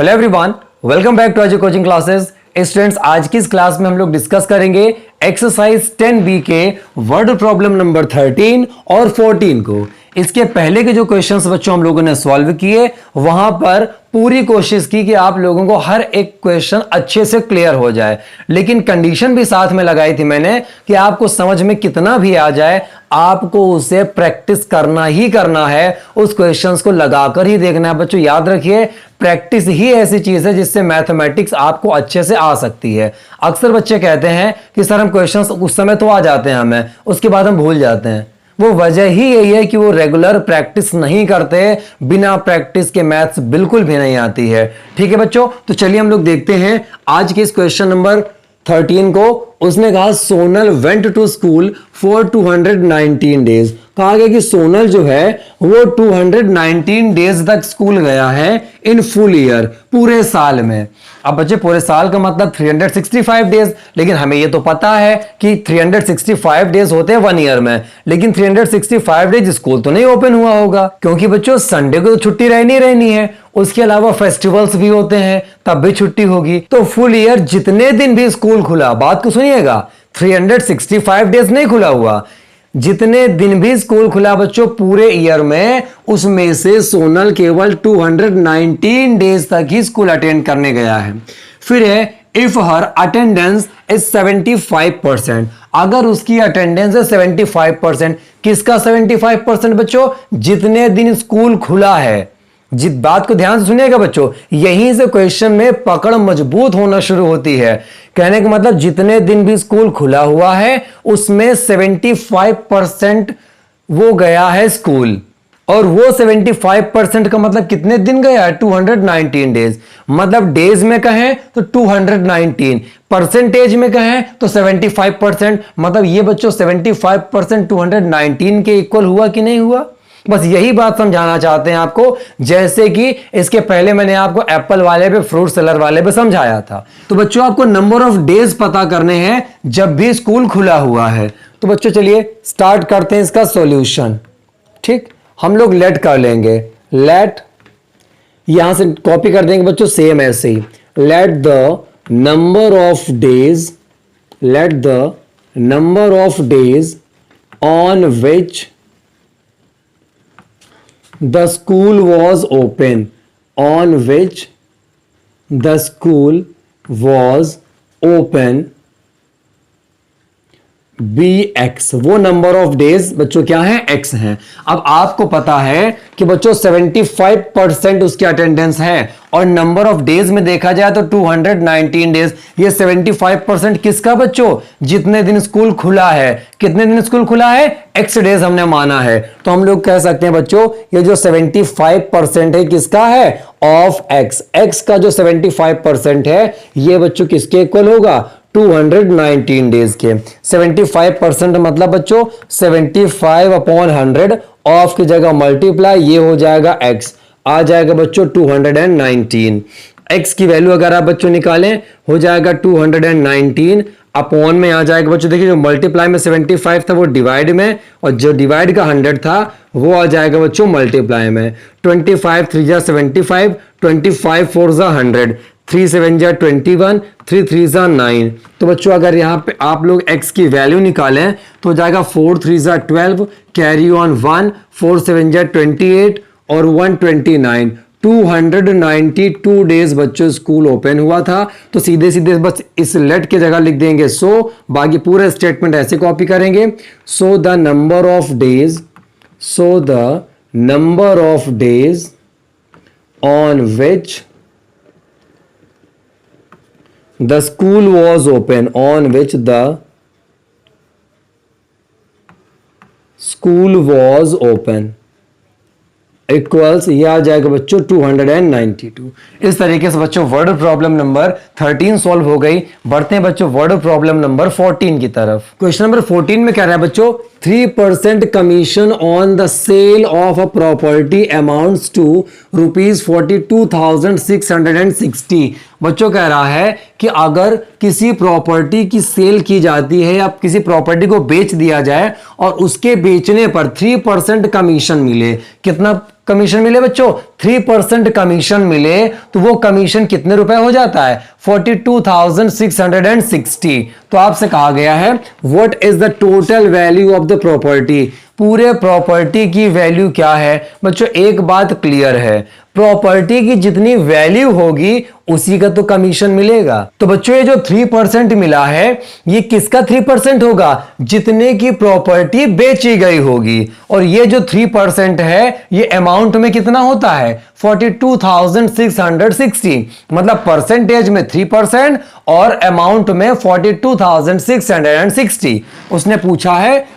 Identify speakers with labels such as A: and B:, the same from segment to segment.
A: Hello everyone, welcome back to Ajay coaching classes. Students, आज की इस क्लास में हम लोग डिस्कस करेंगे एक्सरसाइज 10B के वर्ड प्रॉब्लम नंबर 13 और 14 को। इसके पहले के जो क्वेश्चंस बच्चों हम लोगों ने सॉल्व किए, वहां पर पूरी कोशिश की कि आप लोगों को हर एक क्वेश्चन अच्छे से क्लियर हो जाए, लेकिन कंडीशन भी साथ में लगाई थी मैंने कि आपको समझ में कितना भी आ जाए, आपको उसे प्रैक्टिस करना ही करना है, उस क्वेश्चंस को लगाकर ही देखना है। बच्चों याद रखिए, प्रैक्टिस ही ऐसी चीज है जिससे मैथमेटिक्स आपको अच्छे से आ सकती है। अक्सर बच्चे कहते हैं कि सर हम क्वेश्चंस उस समय तो आ जाते हैं हमें, उसके बाद हम भूल जाते हैं। वो वजह ही यही है कि वो रेगुलर प्रैक्टिस नहीं करते। बिना प्रैक्टिस के मैथ्स बिल्कुल भी नहीं आती है। ठीक है बच्चों, तो चलिए हम लोग देखते हैं आज के इस क्वेश्चन नंबर 13 को। उसने कहा Sonal went to school for 219 days. कहा गया कि सोनल जो है वो 219 डेज तक स्कूल गया है इन फुल ईयर, पूरे साल में। अब बच्चे पूरे साल का मतलब 365 डेज, लेकिन हमें ये तो पता है कि 365 डेज होते हैं 1 ईयर में, लेकिन 365 डेज स्कूल तो नहीं ओपन हुआ होगा, क्योंकि बच्चों संडे को तो छुट्टी रहनी है। उसके अलावा फेस्टिवल्स भी होते हैं, तब भी छुट्टी होगी। तो फुल ईयर जितने दिन भी स्कूल खुला, बात को सुनिएगा, 365 डेज नहीं खुला हुआ, जितने दिन भी स्कूल खुला बच्चों पूरे ईयर में, उसमें से सोनल केवल 219 डेज तक ही स्कूल अटेंड करने गया है। फिर है इफ हर अटेंडेंस इज 75%, अगर उसकी अटेंडेंस है 75%, किसका 75% बच्चों? जितने दिन स्कूल खुला है। जिस बात को ध्यान से सुनिएगा बच्चों, यहीं से क्वेश्चन में पकड़ मजबूत होना शुरू होती है। कहने का मतलब जितने दिन भी स्कूल खुला हुआ है उसमें 75% वो गया है स्कूल, और वो 75% का मतलब कितने दिन गया है? 219 डेज। मतलब डेज में कहें तो 219, परसेंटेज में कहें तो 75%। मतलब ये बच्चों 75% 219 के इक्वल हुआ कि नहीं हुआ? बस यही बात समझाना चाहते हैं आपको, जैसे कि इसके पहले मैंने आपको एप्पल वाले पे, फ्रूट सेलर वाले पे समझाया था। तो बच्चों आपको नंबर ऑफ डेज पता करने हैं जब भी स्कूल खुला हुआ है। तो बच्चों चलिए स्टार्ट करते हैं इसका सॉल्यूशन। ठीक, हम लोग लेट कर लेंगे। लेट यहां से कॉपी कर देंगे बच्चों, सेम ऐसे ही। Let the number of days, let the number of days on which the school was open, on which the school was open be x। वो नंबर ऑफ डेज बच्चों क्या है? x है। अब आपको पता है कि बच्चों 75% उसकी अटेंडेंस है, और नंबर ऑफ डेज में देखा जाए तो 219 डेज। ये 75% किसका बच्चों? जितने दिन स्कूल खुला है। कितने दिन स्कूल खुला है? x डेज हमने माना है। तो हम लोग कह सकते हैं बच्चों ये जो 75% है किसका है? Of x। x का जो 75% है ये बच्चों किसके इक्वल होगा? 219 डेज के। 75% मतलब बच्चों 75/100, ऑफ की जगह मल्टीप्लाई, ये हो जाएगा x, आ जाएगा बच्चों 219। x की वैल्यू अगर आप बच्चों निकालें हो जाएगा 219, अपॉन में आ जाएगा बच्चों, देखिए जो मल्टीप्लाई में 75 था वो डिवाइड में, और जो डिवाइड का 100 था वो आ जाएगा बच्चों मल्टीप्लाई में। 25 3 जा 75, 25 4 जा 100, 3 7 जा 21, 3 3 जा 9। तो बच्चों अगर यहाँ पे आप लोग x की वैल्यू निकालें तो हो जाएगा 4 3 जा 12, कैरी ऑन 1, 4 7 जा 28 और 129। 292 डेज बच्चों स्कूल ओपन हुआ था। तो सीधे सीधे बस इस लेट की जगह लिख देंगे सो, बाकी पूरे स्टेटमेंट ऐसे कॉपी करेंगे। So the number of days, so the number of days on which the school was open, on which the school was open equals, ये आ जाएगा बच्चों 292। इस तरीके से बच्चों वर्ड प्रॉब्लम नंबर 13 सॉल्व हो गई। बढ़ते हैं बच्चों वर्ड प्रॉब्लम नंबर 14 की तरफ। क्वेश्चन नंबर 14 में कह रहा है बच्चों 3% commission on the sale of a property amounts to ₹42,660। बच्चों कह रहा है कि अगर किसी प्रॉपर्टी की सेल की जाती है या किसी प्रॉपर्टी को बेच दिया जाए और उसके बेचने पर 3% कमीशन मिले, कितना कमीशन मिले बच्चों, 3% कमीशन मिले तो वो कमीशन कितने रुपए हो जाता है? 42,660। तो आपसे कहा गया है what is the total value of the property, पूरे प्रॉपर्टी की वैल्यू क्या है? बच्चों एक बात क्लियर है, प्रॉपर्टी की जितनी वैल्यू होगी उसी का तो कमीशन मिलेगा। तो बच्चों ये जो 3% मिला है ये किसका 3% होगा? जितने की प्रॉपर्टी बेची गई होगी। और ये जो 3% है ये अमाउंट में कितना होता है? 42,660, मतलब परसेंटेज में 3% और अमाउंट में 42,660। उसने पूछा है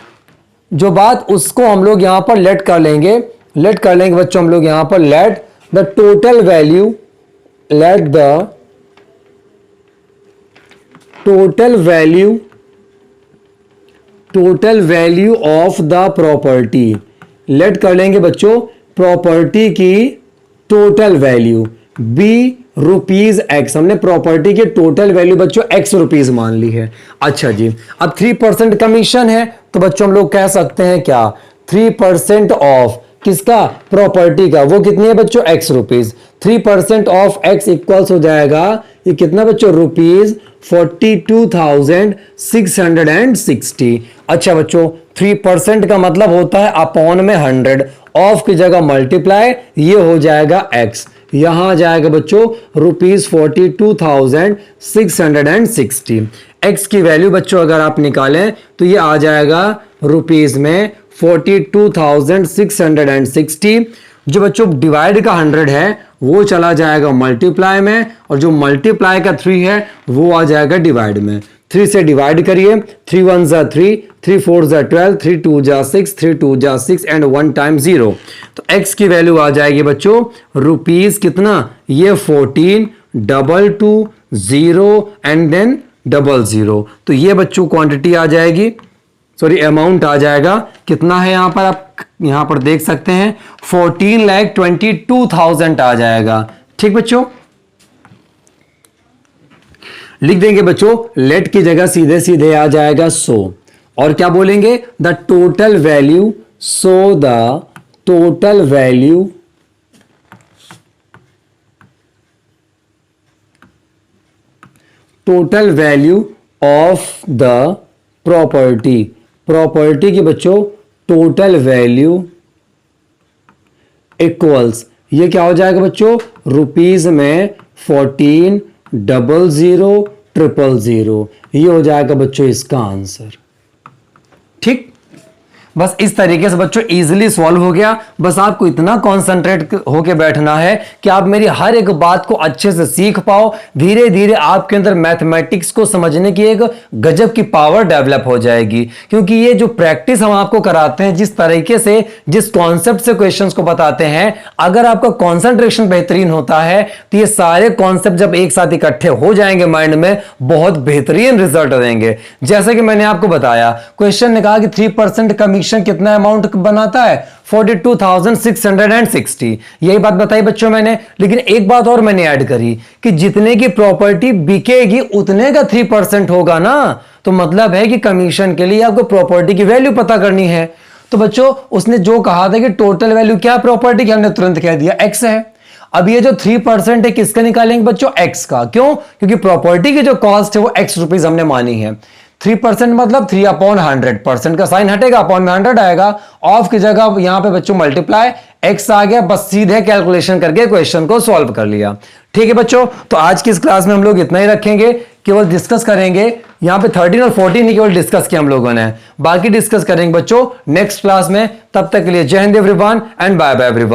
A: जो बात, उसको हम लोग यहां पर लेट कर लेंगे बच्चों, हम लोग यहां पर let the total value, let the total value of the property, let कर लेंगे बच्चों प्रॉपर्टी की total value be rupees X. हमने प्रॉपर्टी की टोटल वैल्यू बच्चों एक्स रुपीज मान ली है। अच्छा जी, अब 3% कमीशन है तो बच्चों हम लोग कह सकते हैं क्या? 3% ऑफ किसका? प्रॉपर्टी का। वो कितनी है बच्चों? X rupees. 3% of x equals हो जाएगा ये कितना बच्चों? रुपीज 42,660। अच्छा बच्चों 3% का मतलब होता है अपॉन में 100, ऑफ की जगह मल्टीप्लाई, ये हो जाएगा एक्स, यहां आ जाएगा बच्चों रुपीज 42,660। एक्स की वैल्यू बच्चों अगर आप निकालें तो ये आ जाएगा रुपीज में 42,660। जो बच्चों डिवाइड का 100 है वो चला जाएगा मल्टीप्लाई में, और जो मल्टीप्लाई का 3 है वो आ जाएगा डिवाइड में। 3 से डिवाइड करिए, 3 1 जा 3, 3 4 जा 12, 3 2 जा 6, 3 2 जा 6 एंड 1 टाइम 0। तो x की वैल्यू आ जाएगी बच्चों रुपीज कितना? ये 14,220 एंड देन 00। तो ये बच्चों क्वांटिटी आ जाएगी, सॉरी अमाउंट आ जाएगा। कितना है यहां पर? आप यहां पर देख सकते हैं 14,22,000 आ जाएगा। ठीक बच्चों, लिख देंगे बच्चों लेट की जगह सीधे सीधे आ जाएगा 100, और क्या बोलेंगे? The total value, so the total value of the property की बच्चों टोटल वैल्यू इक्वल्स, ये क्या हो जाएगा बच्चों? रुपीज में 14,000,000, ये हो जाएगा बच्चों इसका आंसर। ठीक, बस इस तरीके से बच्चों इजीली सॉल्व हो गया। बस आपको इतना कॉन्सेंट्रेट होके बैठना है कि आप मेरी हर एक बात को अच्छे से सीख पाओ। धीरे धीरे आपके अंदर मैथमेटिक्स को समझने की एक गजब की पावर डेवलप हो जाएगी, क्योंकि ये जो प्रैक्टिस हम आपको कराते हैं, जिस तरीके से जिस कॉन्सेप्ट से क्वेश्चंस को बताते हैं, अगर आपका कॉन्सेंट्रेशन बेहतरीन होता है तो ये सारे कॉन्सेप्ट जब एक साथ इकट्ठे हो जाएंगे माइंड में, बहुत बेहतरीन रिजल्ट देंगे। जैसे कि मैंने आपको बताया, क्वेश्चन ने कहा कि 3% कमीशन कितना अमाउंट बनाता है? 42,660। यही बात बताई बच्चों मैंने, लेकिन एक बात और मैंने ऐड करी कि जितने की प्रॉपर्टी बिकेगी उतने का 3% होगा ना। तो मतलब है कि कमीशन के लिए आपको प्रॉपर्टी की वैल्यू पता करनी है। तो बच्चों उसने जो कहा था कि टोटल वैल्यू क्या प्रॉपर्टी की, हमने तुरंत कह दिया एक्स है। अब ये जो 3% है किसका निकालेंगे बच्चों? एक्स का। क्यों? क्योंकि प्रॉपर्टी की जो कॉस्ट है वो एक्स रुपीज हमने मानी है। 3% मतलब 3/100%, का साइन हटेगा, अपॉन में 100 आएगा, ऑफ की जगह यहां पे बच्चों मल्टीप्लाई, एक्स आ गया, बस सीधे कैलकुलेशन करके क्वेश्चन को सॉल्व कर लिया। ठीक है बच्चों, तो आज की इस क्लास में हम लोग इतना ही रखेंगे, केवल डिस्कस करेंगे यहां पे 13 और 14 ही केवल डिस्कस किया हम लोगों ने, बाकी डिस्कस करेंगे बच्चों नेक्स्ट क्लास में। तब तक के लिए जय हिंद everyone and bye bye everyone.